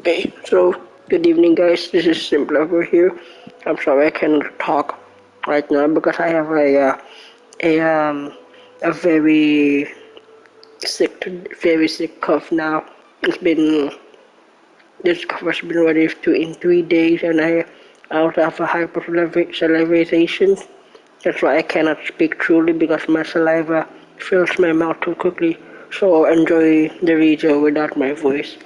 Okay, so good evening, guys. This is Simple over here. I'm sorry I cannot talk right now because I have a a very sick cough now. It's been this cough has been ready to in 3 days, and I also have a hypersalivation. That's why I cannot speak truly because my saliva fills my mouth too quickly. So enjoy the video without my voice.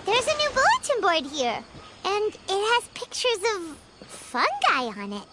There's a new bulletin board here, and it has pictures of fungi on it.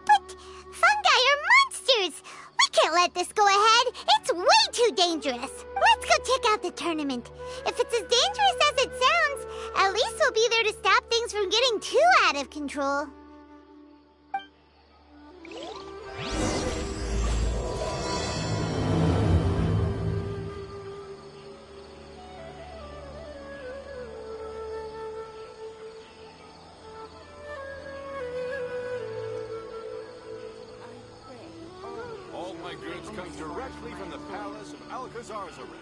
But fungi are monsters! We can't let this go ahead. It's way too dangerous. Let's go check out the tournament. If it's as dangerous as it sounds, at least we'll be there to stop things from getting too out of control. All my goods come directly from the palace of Alcazarzaran.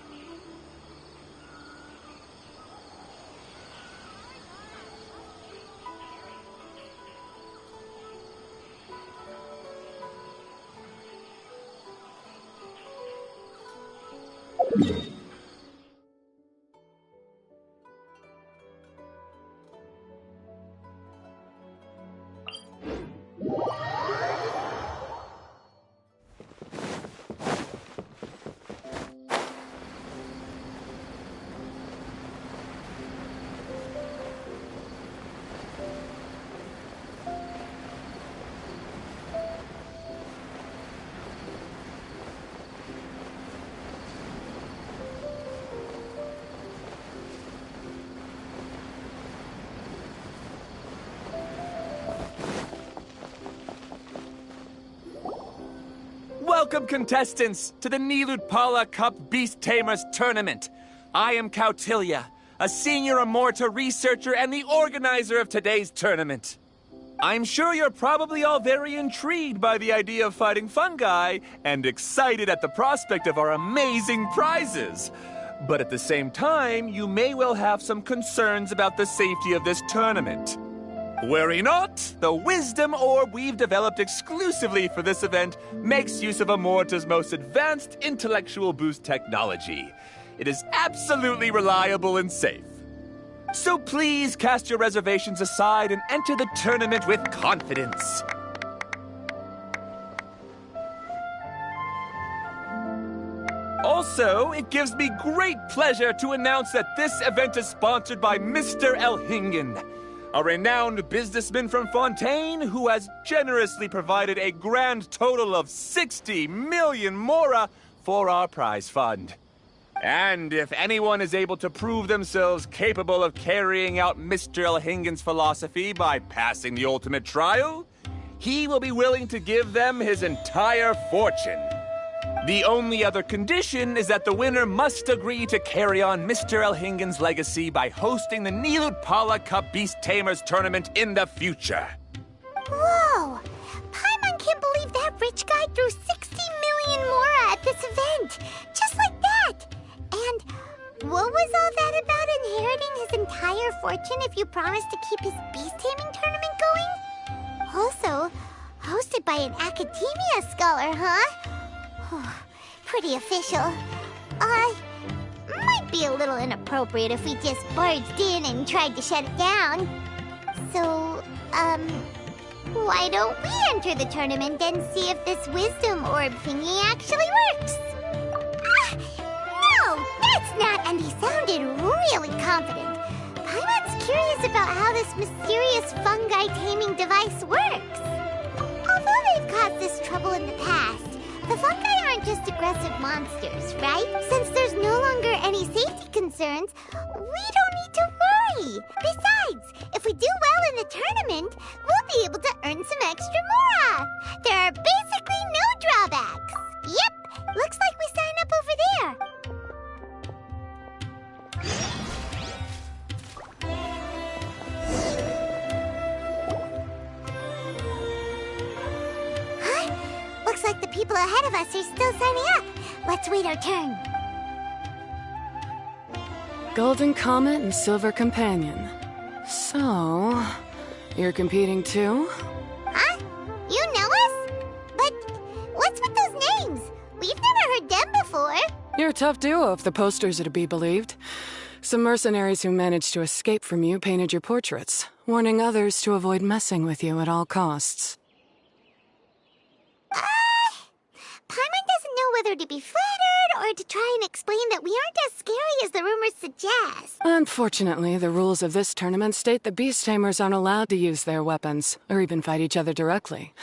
Welcome, contestants, to the Nilutpala Cup Beast Tamers Tournament. I am Cautilia, a senior Amorta researcher and the organizer of today's tournament. I'm sure you're probably all very intrigued by the idea of fighting fungi and excited at the prospect of our amazing prizes. But at the same time, you may well have some concerns about the safety of this tournament. Worry not, the wisdom orb we've developed exclusively for this event makes use of Amorta's most advanced intellectual boost technology. It is absolutely reliable and safe. So please cast your reservations aside and enter the tournament with confidence. Also, it gives me great pleasure to announce that this event is sponsored by Mr. Elhingen, a renowned businessman from Fontaine who has generously provided a grand total of 60 million mora for our prize fund. And if anyone is able to prove themselves capable of carrying out Mr. Elhingen's philosophy by passing the ultimate trial, he will be willing to give them his entire fortune. The only other condition is that the winner must agree to carry on Mr. Elhingen's legacy by hosting the Nilutpala Cup Beast Tamers Tournament in the future. Whoa! Paimon can't believe that rich guy threw 60 million mora at this event! Just like that! And what was all that about inheriting his entire fortune if you promised to keep his beast taming tournament going? Also, hosted by an academia scholar, huh? Pretty official. Might be a little inappropriate if we just barged in and tried to shut it down. So, why don't we enter the tournament and see if this wisdom orb thingy actually works? No, that's not, and he sounded really confident. about how this mysterious fungi taming device works. Although they've caused this trouble in the past, the fungi aren't just aggressive monsters, right? Since there's no longer any safety concerns, we don't need to worry. Besides, if we do well in the tournament, we'll be able to earn some extra mora. There are basically no drawbacks. Yep, looks like we sign up over there. Huh? Looks like the people ahead of us are still signing up. Let's wait our turn. Golden Comet and Silver Companion. So, you're competing too? Huh? You know us? But what's with those names? We've never heard them before. You're a tough duo if the posters are to be believed. Some mercenaries who managed to escape from you painted your portraits, warning others to avoid messing with you at all costs. Paimon doesn't know whether to be flattered or to try and explain that we aren't as scary as the rumors suggest. Unfortunately, the rules of this tournament state that beast tamers aren't allowed to use their weapons, or even fight each other directly.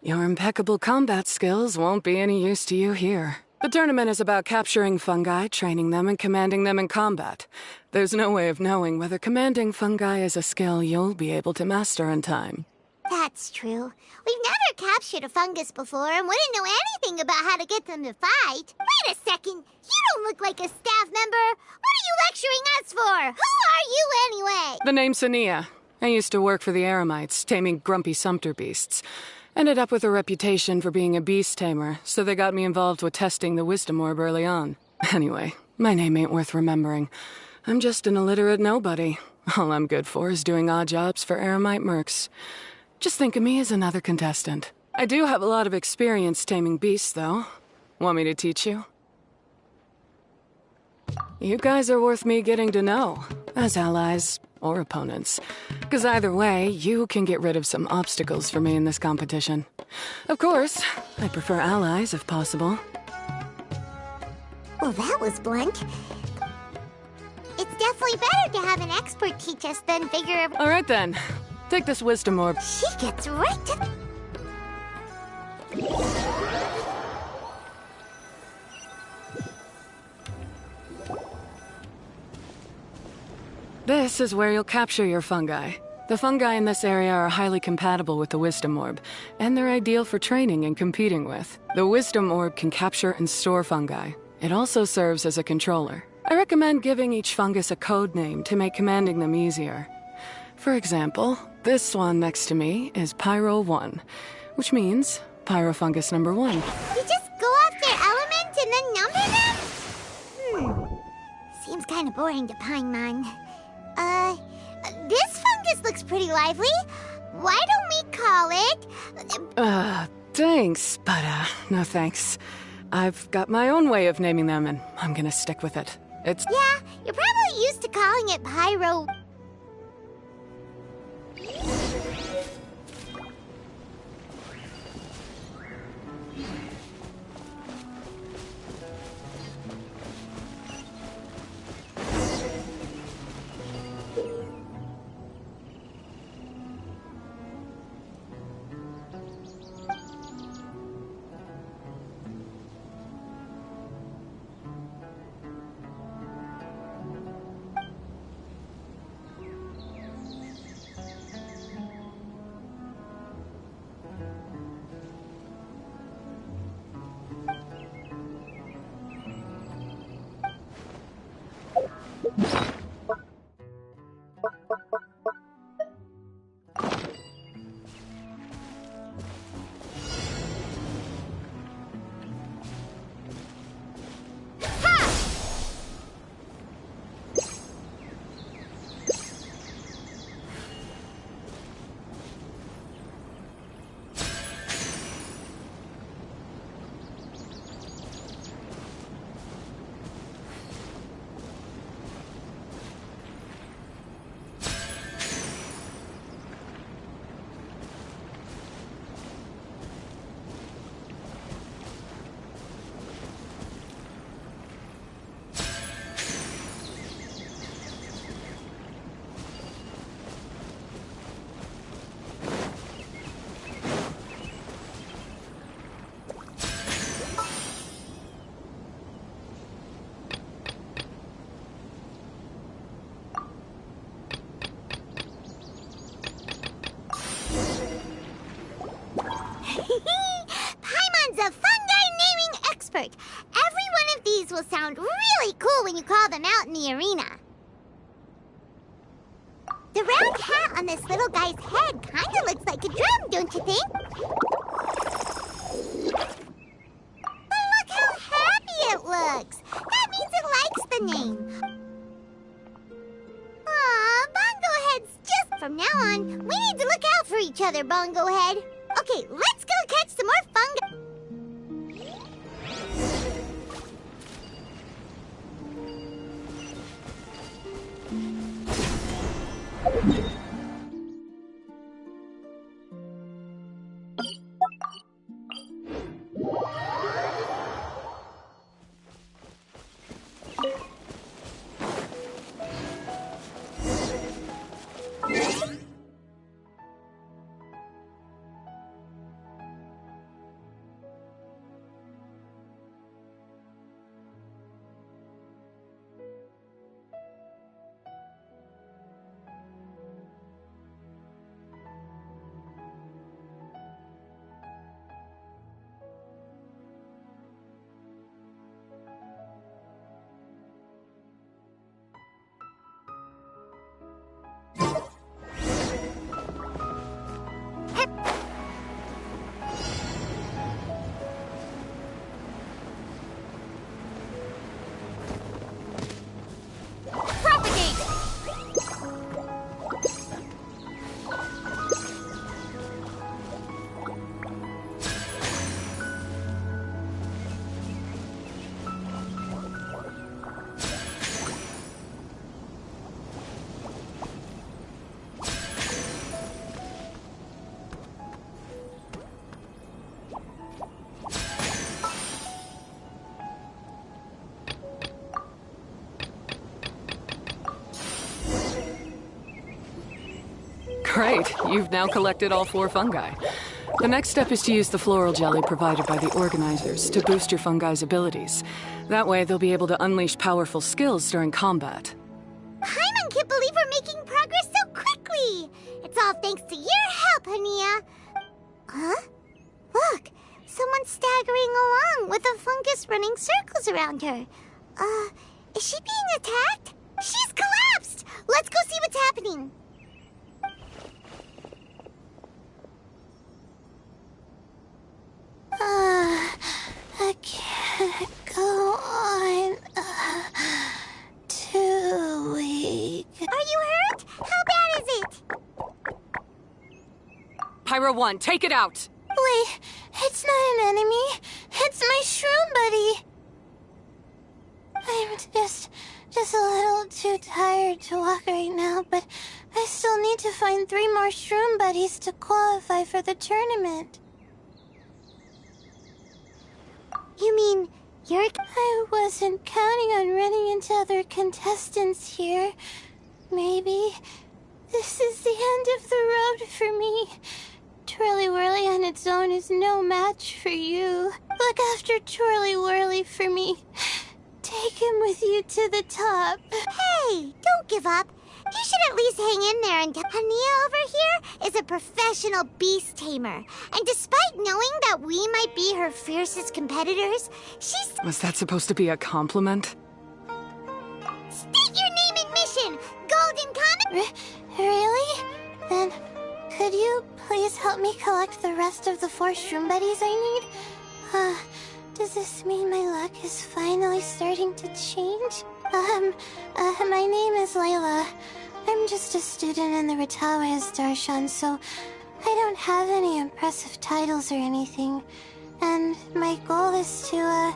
Your impeccable combat skills won't be any use to you here. The tournament is about capturing fungi, training them, and commanding them in combat. There's no way of knowing whether commanding fungi is a skill you'll be able to master in time. That's true. We've never captured a fungus before and wouldn't know anything about how to get them to fight. Wait a second. You don't look like a staff member. What are you lecturing us for? Who are you anyway? The name's Sania. I used to work for the Eremites, taming grumpy sumpter beasts. Ended up with a reputation for being a beast tamer, so they got me involved with testing the wisdom orb early on. Anyway, my name ain't worth remembering. I'm just an illiterate nobody. All I'm good for is doing odd jobs for Eremite mercs. Just think of me as another contestant. I do have a lot of experience taming beasts, though. Want me to teach you? You guys are worth me getting to know, as allies or opponents. Because either way, you can get rid of some obstacles for me in this competition. Of course, I prefer allies if possible. Well, that was blunt. It's definitely better to have an expert teach us than figure of... All right then. Take this wisdom orb. She gets right to... This is where you'll capture your fungi. The fungi in this area are highly compatible with the wisdom orb, and they're ideal for training and competing with. The wisdom orb can capture and store fungi. It also serves as a controller. I recommend giving each fungus a code name to make commanding them easier. For example, this one next to me is Pyro 1, which means Pyrofungus number 1. You just go off their element and then number them? Seems kind of boring to Paimon. This fungus looks pretty lively. Why don't we call it... Thanks, but no thanks. I've got my own way of naming them, and I'm gonna stick with it. It's... Yeah, you're probably used to calling it Pyro... the arena. The round hat on this little guy's head kinda looks like a drum, don't you think? But look how happy it looks! That means it likes the name. Aw, Bongo Head's just... From now on, we need to look out for each other, Bongo Head. Okay, let's go catch some more fungus. Great, you've now collected all 4 fungi. The next step is to use the floral jelly provided by the organizers to boost your fungi's abilities. That way, they'll be able to unleash powerful skills during combat. Paimon can't believe we're making progress so quickly! It's all thanks to your help, Hania! Huh? Look, someone's staggering along with a fungus running circles around her. Is she being attacked? She's collapsed! Let's go see what's happening. I can't go on. Too weak. Are you hurt? How bad is it? Pyro 1, take it out! Wait, it's not an enemy. It's my shroom buddy. I'm just a little too tired to walk right now, but I still need to find 3 more shroom buddies to qualify for the tournament. You mean I wasn't counting on running into other contestants here. Maybe this is the end of the road for me. Twirly Whirly on its own is no match for you. Look after Twirly Whirly for me. Take him with you to the top. Hey, don't give up. You should at least hang in there until Hania over here is a professional beast tamer. And despite knowing that we might be her fiercest competitors, she's... Was that supposed to be a compliment? State your name and mission! Golden Comet... Really? Then, could you please help me collect the rest of the 4 shroom buddies I need? Does this mean my luck is finally starting to change? My name is Layla. I'm just a student in the Ratawa's Darshan, so I don't have any impressive titles or anything. And my goal is to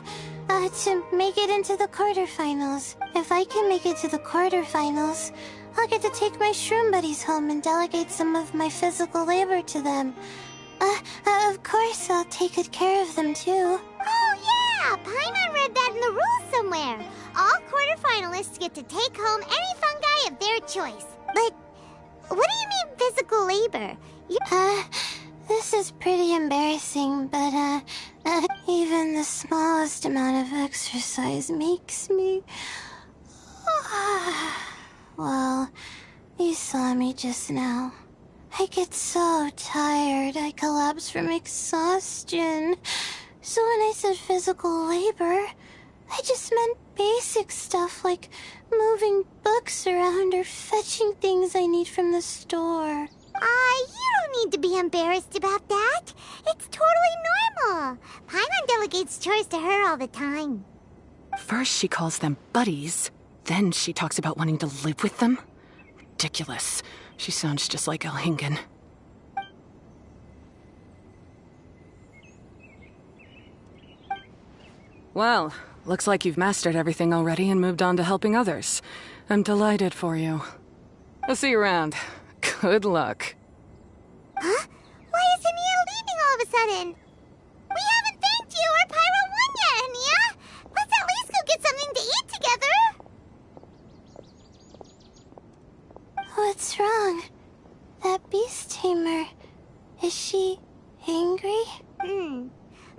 make it into the quarterfinals. If I can make it to the quarterfinals, I'll get to take my shroom buddies home and delegate some of my physical labor to them. Of course, I'll take good care of them, too. Oh, yeah! Paimon read that in the rules somewhere. All quarterfinalists get to take home any fungi of their choice. But what do you mean physical labor? This is pretty embarrassing, but, even the smallest amount of exercise makes me... Well, you saw me just now. I get so tired, I collapse from exhaustion. So when I said physical labor, I just meant basic stuff like moving books around or fetching things I need from the store. You don't need to be embarrassed about that. It's totally normal. Paimon delegates chores to her all the time. First she calls them buddies, then she talks about wanting to live with them. Ridiculous. She sounds just like Elhingen. Well, looks like you've mastered everything already and moved on to helping others. I'm delighted for you. I'll see you around. Good luck. Huh? Why is Ania leaving all of a sudden? We haven't thanked you or Pyro won yet, Ania! Let's at least go get something to eat together! What's wrong? That beast tamer... is she... angry?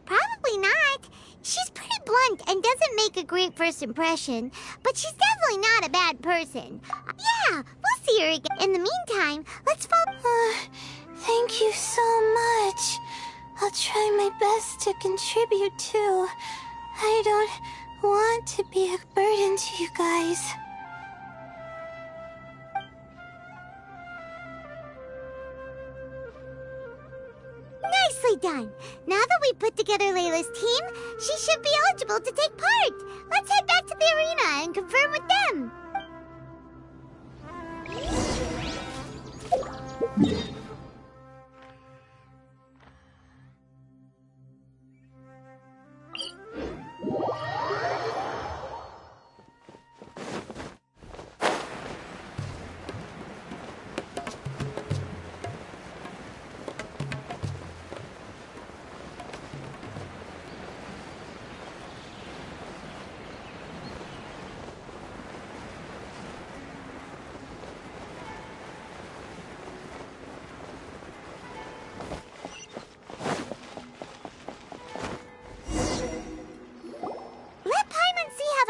Probably not. She's pretty blunt and doesn't make a great first impression, but she's definitely not a bad person. Yeah, we'll see her again. In the meantime, let's follow... thank you so much. I'll try my best to contribute too. I don't want to be a burden to you guys. Nicely done! Now that we put together Layla's team, she should be eligible to take part! Let's head back to the arena and confirm with them!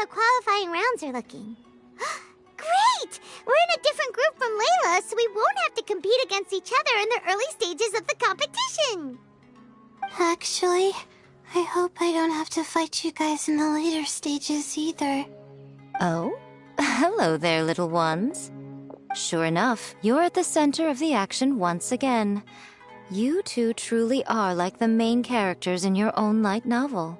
Qualifying rounds are looking. Great! We're in a different group from Layla, so we won't have to compete against each other in the early stages of the competition. Actually, I hope I don't have to fight you guys in the later stages either. Oh? Hello there, little ones. Sure enough, you're at the center of the action once again. You two truly are like the main characters in your own light novel.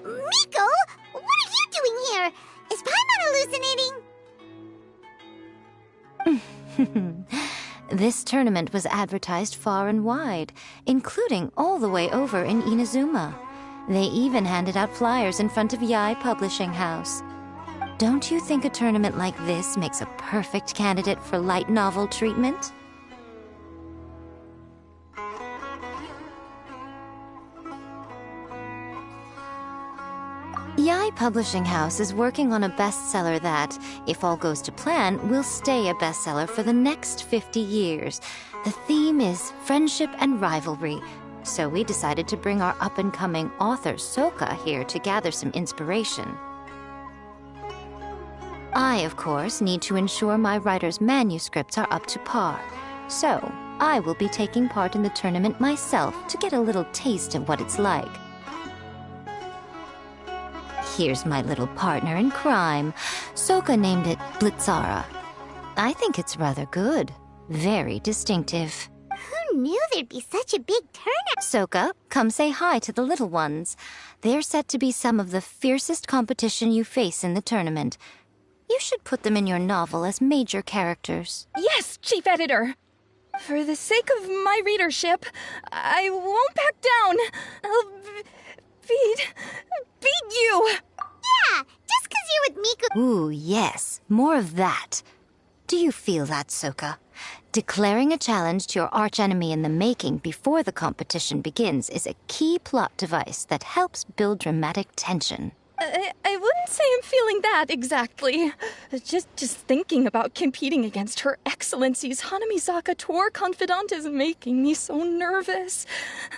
Miko! What are you doing here? Is Paimon hallucinating? This tournament was advertised far and wide, including all the way over in Inazuma. They even handed out flyers in front of Yai Publishing House. Don't you think a tournament like this makes a perfect candidate for light novel treatment? Yai Publishing House is working on a bestseller that, if all goes to plan, will stay a bestseller for the next 50 years. The theme is friendship and rivalry, so we decided to bring our up-and-coming author Soka here to gather some inspiration. I, of course, need to ensure my writer's manuscripts are up to par, so I will be taking part in the tournament myself to get a little taste of what it's like. Here's my little partner in crime. Soka named it Blitzara. I think it's rather good. Very distinctive. Who knew there'd be such a big turnout? Soka, come say hi to the little ones. They're set to be some of the fiercest competition you face in the tournament. You should put them in your novel as major characters. Yes, Chief Editor. For the sake of my readership, I won't back down. I'll beat you. Yeah, just 'cause you're with Miku. Ooh, yes. More of that. Do you feel that, Soka? Declaring a challenge to your archenemy in the making before the competition begins is a key plot device that helps build dramatic tension. I wouldn't say I'm feeling that exactly. Just thinking about competing against Her Excellency's Hanamizaka tour confidant is making me so nervous.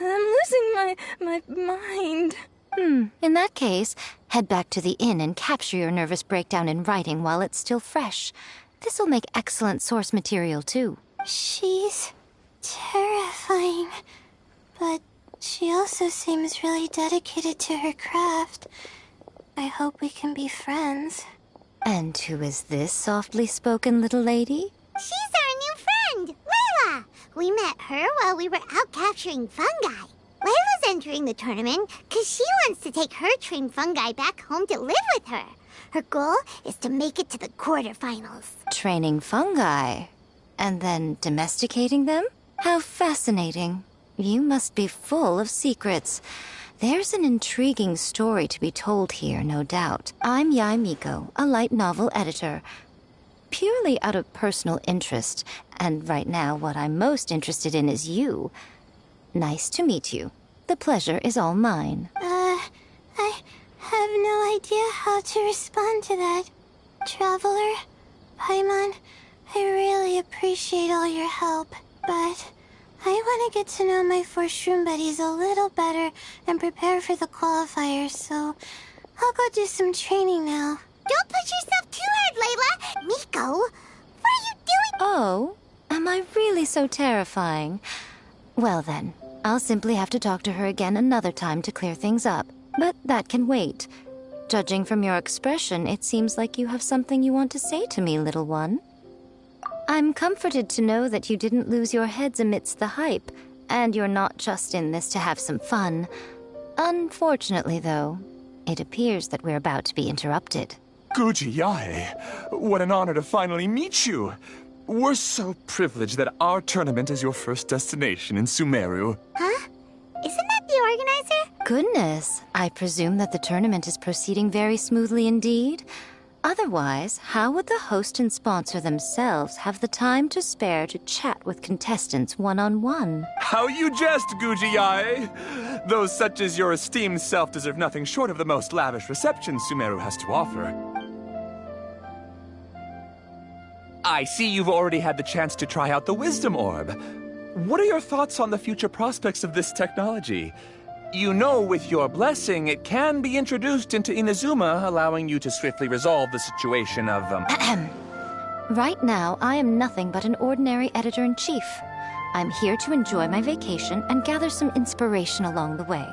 I'm losing my mind. In that case, head back to the inn and capture your nervous breakdown in writing while it's still fresh. This'll make excellent source material, too. She's terrifying, but she also seems really dedicated to her craft. I hope we can be friends. And who is this softly spoken little lady? She's our new friend, Layla! We met her while we were out capturing fungi. Layla's entering the tournament because she wants to take her trained fungi back home to live with her. Her goal is to make it to the quarterfinals. Training fungi? And then domesticating them? How fascinating. You must be full of secrets. There's an intriguing story to be told here, no doubt. I'm Yai Miko, a light novel editor. Purely out of personal interest, and right now what I'm most interested in is you. Nice to meet you. The pleasure is all mine. I have no idea how to respond to that. Traveler, Paimon, I really appreciate all your help, but I want to get to know my 4 shroom buddies a little better and prepare for the qualifiers, so I'll go do some training now. Don't push yourself too hard, Layla! Miko, what are you doing? Oh, am I really so terrifying? Well then, I'll simply have to talk to her again another time to clear things up. But that can wait. Judging from your expression, it seems like you have something you want to say to me, little one. I'm comforted to know that you didn't lose your heads amidst the hype, and you're not just in this to have some fun. Unfortunately, though, it appears that we're about to be interrupted. Guji Yae, what an honor to finally meet you. We're so privileged that our tournament is your first destination in Sumeru. Huh? Isn't that the organizer? Goodness, I presume that the tournament is proceeding very smoothly indeed. Otherwise, how would the host and sponsor themselves have the time to spare to chat with contestants one-on-one? How you jest, Guji Yae! Those such as your esteemed self deserve nothing short of the most lavish reception Sumeru has to offer. I see you've already had the chance to try out the Wisdom Orb. What are your thoughts on the future prospects of this technology? You know, with your blessing, it can be introduced into Inazuma, allowing you to swiftly resolve the situation of, Right now, I am nothing but an ordinary editor-in-chief. I'm here to enjoy my vacation and gather some inspiration along the way.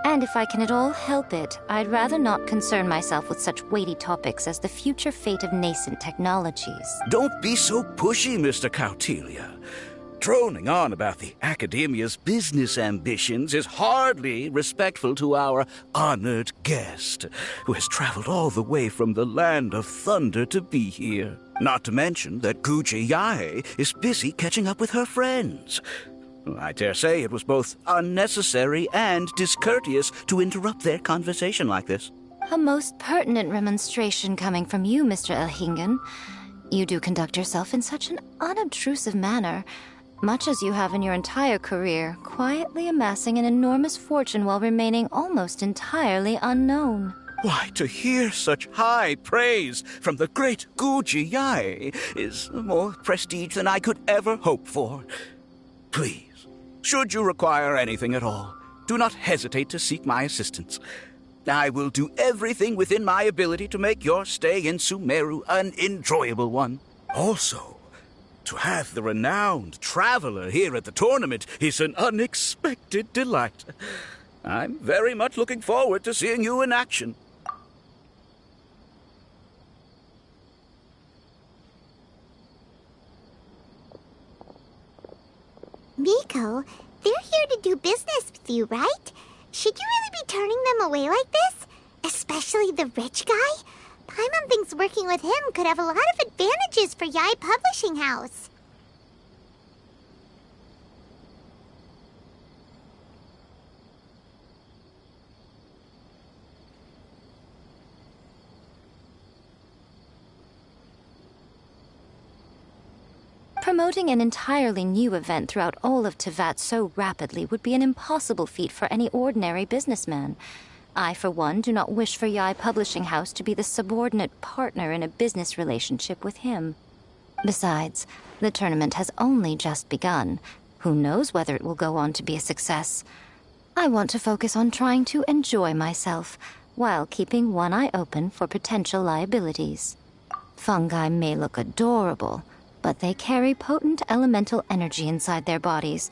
And if I can at all help it, I'd rather not concern myself with such weighty topics as the future fate of nascent technologies. Don't be so pushy, Mr. Kautelia. Droning on about the Academia's business ambitions is hardly respectful to our honored guest, who has traveled all the way from the land of thunder to be here. Not to mention that Guji Yae is busy catching up with her friends. I dare say it was both unnecessary and discourteous to interrupt their conversation like this. A most pertinent remonstration coming from you, Mr. Elhingen. You do conduct yourself in such an unobtrusive manner, much as you have in your entire career, quietly amassing an enormous fortune while remaining almost entirely unknown. Why, to hear such high praise from the great Guji Yae is more prestige than I could ever hope for. Please, should you require anything at all, do not hesitate to seek my assistance. I will do everything within my ability to make your stay in Sumeru an enjoyable one. Also, to have the renowned traveler here at the tournament is an unexpected delight. I'm very much looking forward to seeing you in action. Miko, they're here to do business with you, right? Should you really be turning them away like this? Especially the rich guy? Paimon thinks working with him could have a lot of advantages for Yae Publishing House. Promoting an entirely new event throughout all of Teyvat so rapidly would be an impossible feat for any ordinary businessman. I, for one, do not wish for Yae Publishing House to be the subordinate partner in a business relationship with him. Besides, the tournament has only just begun. Who knows whether it will go on to be a success? I want to focus on trying to enjoy myself, while keeping one eye open for potential liabilities. Fungi may look adorable, but they carry potent elemental energy inside their bodies.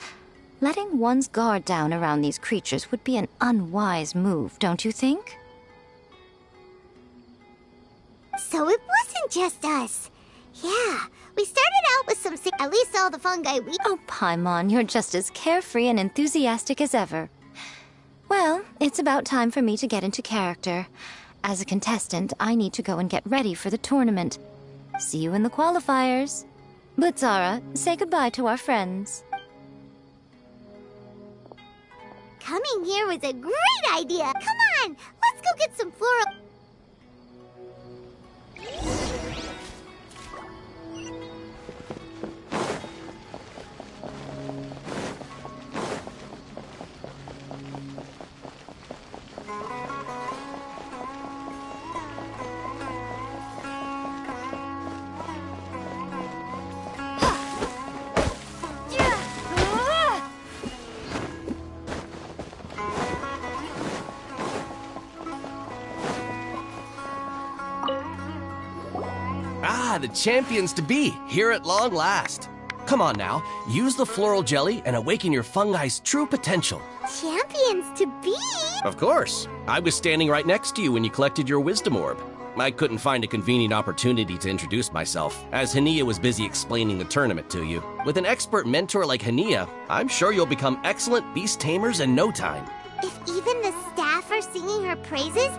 Letting one's guard down around these creatures would be an unwise move, don't you think? So it wasn't just us. Yeah, we started out with some at least all the fungi we... Oh, Paimon, you're just as carefree and enthusiastic as ever. Well, it's about time for me to get into character. As a contestant, I need to go and get ready for the tournament. See you in the qualifiers. Blitzara, say goodbye to our friends. Coming here was a great idea. Come on, let's go get some floral... Ah, the champions to be, here at long last. Come on now, use the floral jelly and awaken your fungi's true potential. Champions to be? Of course. I was standing right next to you when you collected your wisdom orb. I couldn't find a convenient opportunity to introduce myself, as Hania was busy explaining the tournament to you. With an expert mentor like Hania, I'm sure you'll become excellent beast tamers in no time. If even the staff are singing her praises...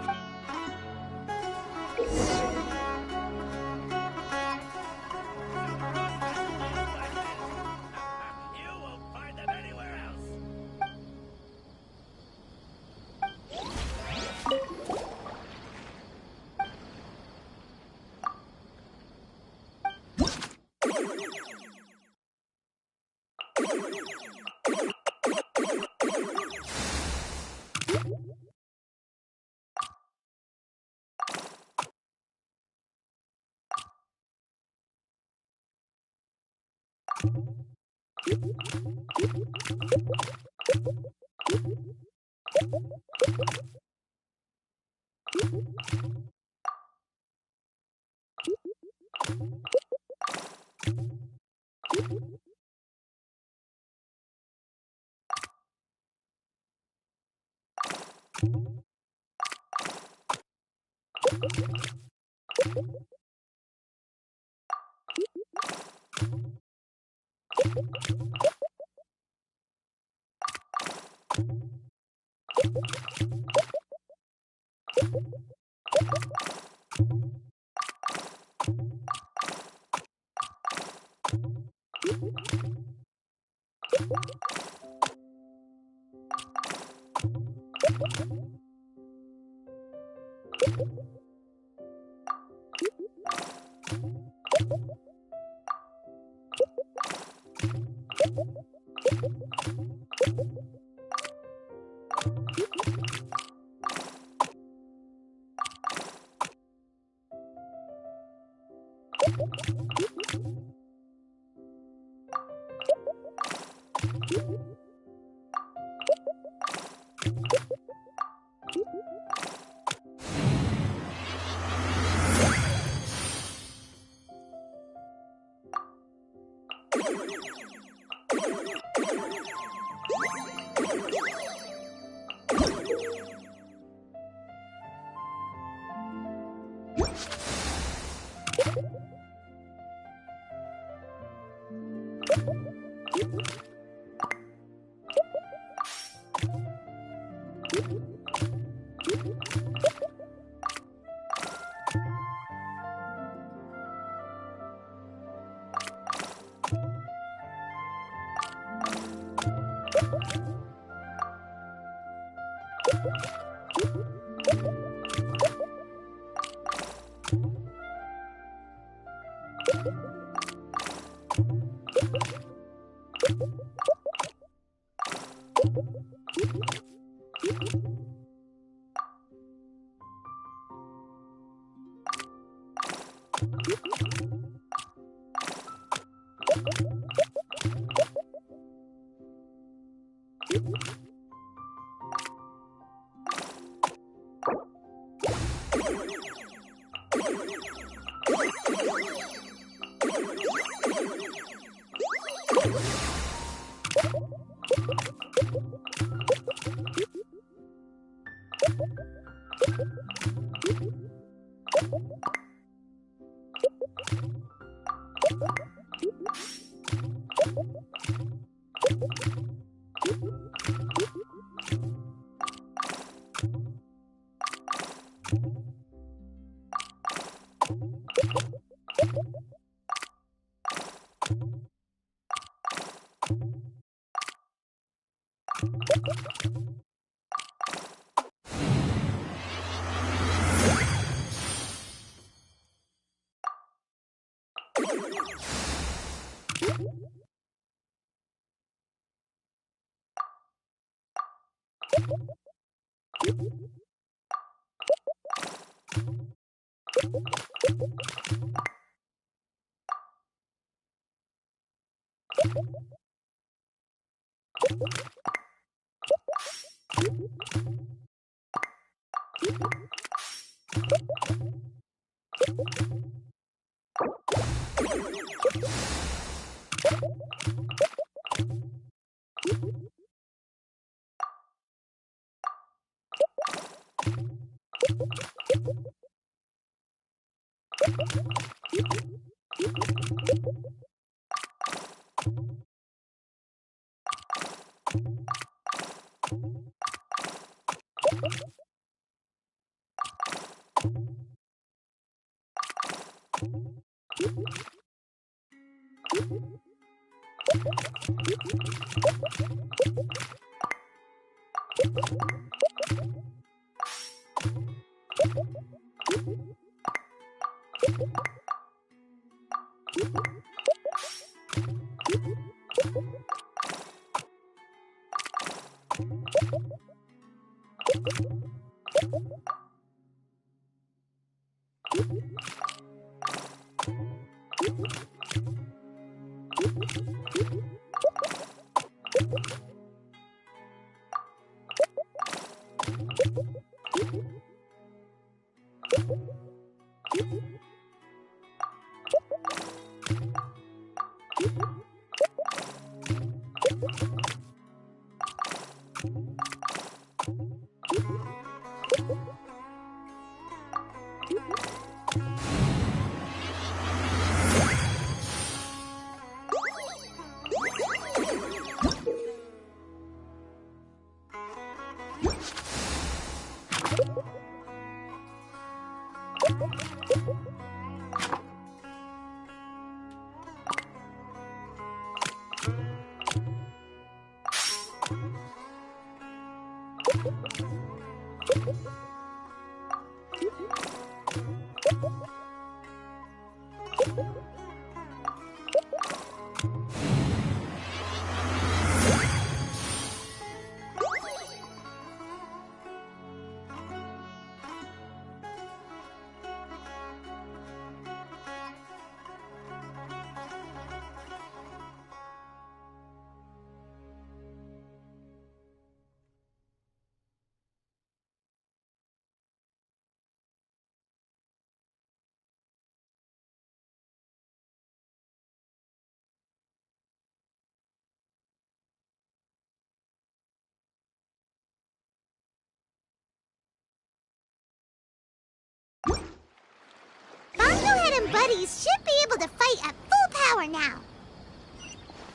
Bongohead and buddies should be able to fight at full power now.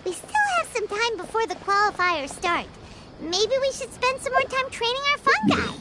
We still have some time before the qualifiers start. Maybe we should spend some more time training our fungi.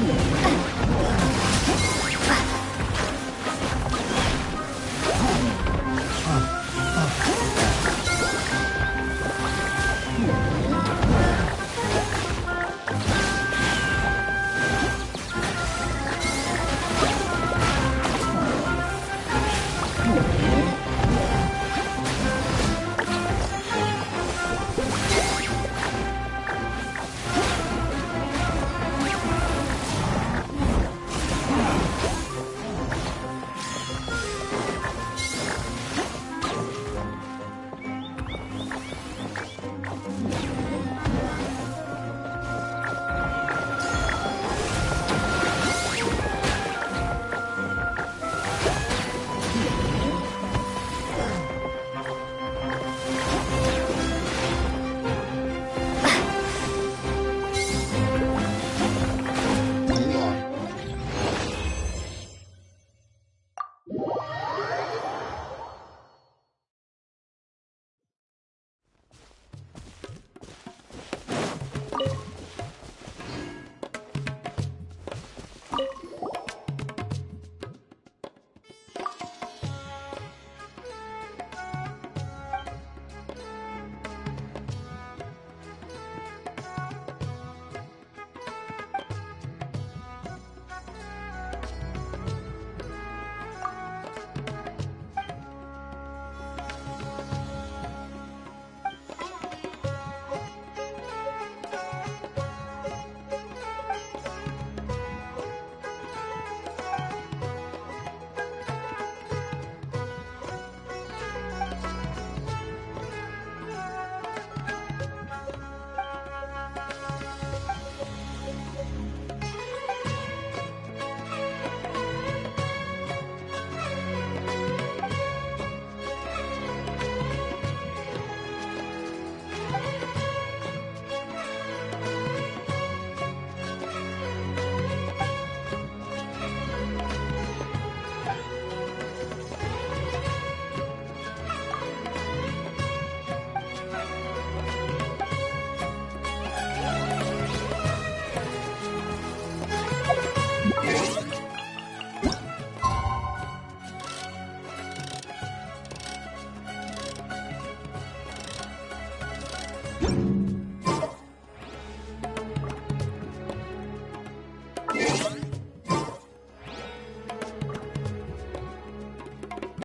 Ugh.